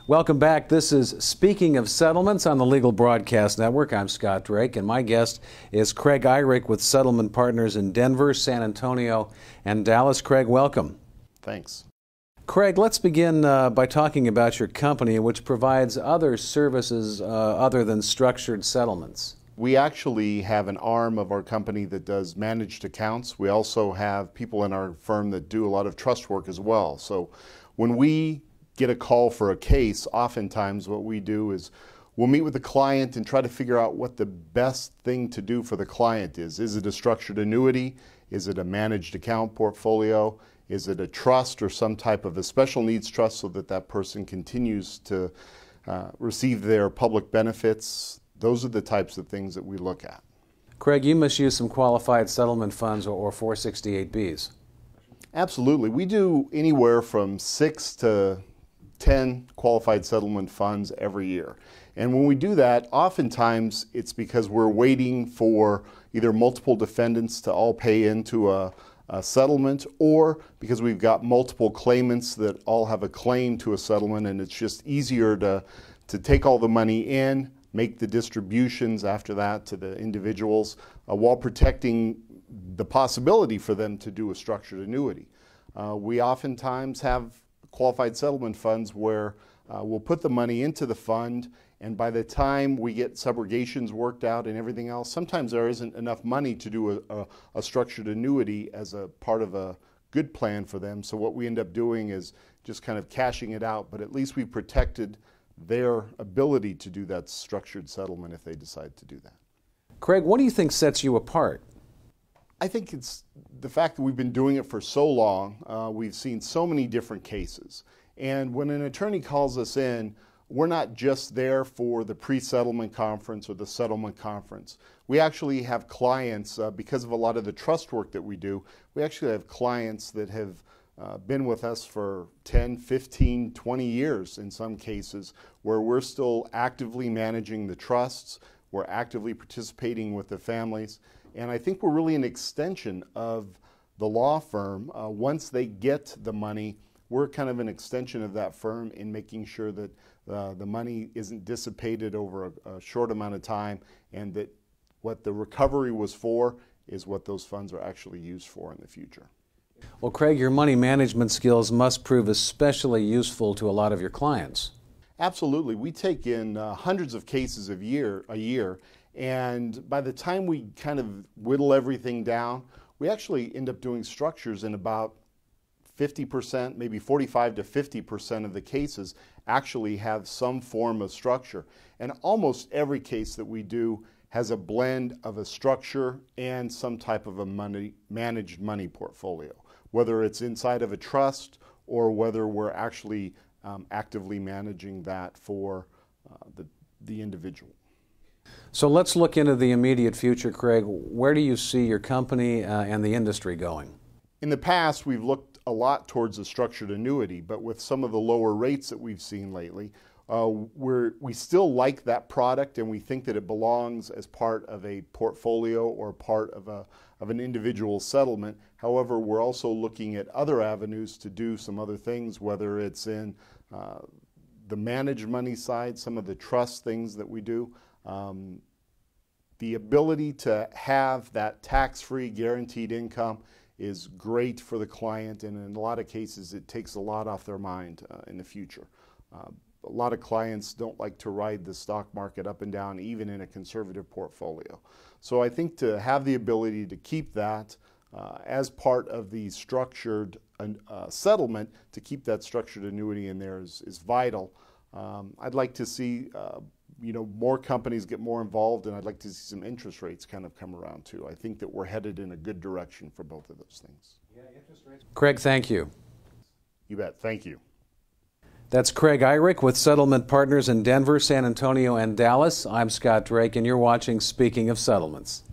Welcome back. This is Speaking of Settlements on the Legal Broadcast Network. I'm Scott Drake, and my guest is Craig Eirich with Settlement Partners in Denver, San Antonio, and Dallas. Craig, welcome. Thanks. Craig, let's begin by talking about your company, which provides other services other than structured settlements. We actually have an arm of our company that does managed accounts. We also have people in our firm that do a lot of trust work as well. So when we get a call for a case, oftentimes what we do is we'll meet with the client and try to figure out what the best thing to do for the client is. Is it a structured annuity? Is it a managed account portfolio? Is it a trust or some type of a special needs trust so that that person continues to receive their public benefits? Those are the types of things that we look at. Craig, you must use some qualified settlement funds or 468Bs. Absolutely. We do anywhere from 6 to 10 qualified settlement funds every year. And when we do that, oftentimes it's because we're waiting for either multiple defendants to all pay into a settlement, or because we've got multiple claimants that all have a claim to a settlement, and it's just easier to take all the money in, make the distributions after that to the individuals, while protecting the possibility for them to do a structured annuity. We oftentimes have qualified settlement funds where we'll put the money into the fund, and by the time we get subrogations worked out and everything else, sometimes there isn't enough money to do a structured annuity as a part of a good plan for them. So what we end up doing is just kind of cashing it out, but at least we protected their ability to do that structured settlement if they decide to do that. Craig, what do you think sets you apart? I think it's the fact that we've been doing it for so long. We've seen so many different cases. And when an attorney calls us in, we're not just there for the pre-settlement conference or the settlement conference. We actually have clients, because of a lot of the trust work that we do, we actually have clients that have been with us for 10, 15, 20 years in some cases, where we're still actively managing the trusts, we're actively participating with the families. And I think we're really an extension of the law firm. Once they get the money, we're kind of an extension of that firm in making sure that the money isn't dissipated over a short amount of time, and that what the recovery was for is what those funds are actually used for in the future. Well, Craig, your money management skills must prove especially useful to a lot of your clients. Absolutely. We take in hundreds of cases a year, and by the time we kind of whittle everything down, we actually end up doing structures in about 50%, maybe 45 to 50% of the cases actually have some form of structure. And almost every case that we do has a blend of a structure and some type of a managed money portfolio, whether it's inside of a trust or whether we're actually actively managing that for the individual. So let's look into the immediate future, Craig. Where do you see your company and the industry going? In the past, we've looked a lot towards a structured annuity, but with some of the lower rates that we've seen lately, we still like that product, and we think that it belongs as part of a portfolio or part of an individual settlement. However, we're also looking at other avenues to do some other things, whether it's in the managed money side, some of the trust things that we do. The ability to have that tax-free guaranteed income is great for the client, and in a lot of cases it takes a lot off their mind in the future. A lot of clients don't like to ride the stock market up and down, even in a conservative portfolio. So I think to have the ability to keep that as part of the structured settlement, to keep that structured annuity in there is vital. I'd like to see more companies get more involved, and I'd like to see some interest rates kind of come around too. I think that we're headed in a good direction for both of those things. Craig, thank you. You bet. Thank you. That's Craig Eirich with Settlement Partners in Denver, San Antonio, and Dallas. I'm Scott Drake, and you're watching Speaking of Settlements.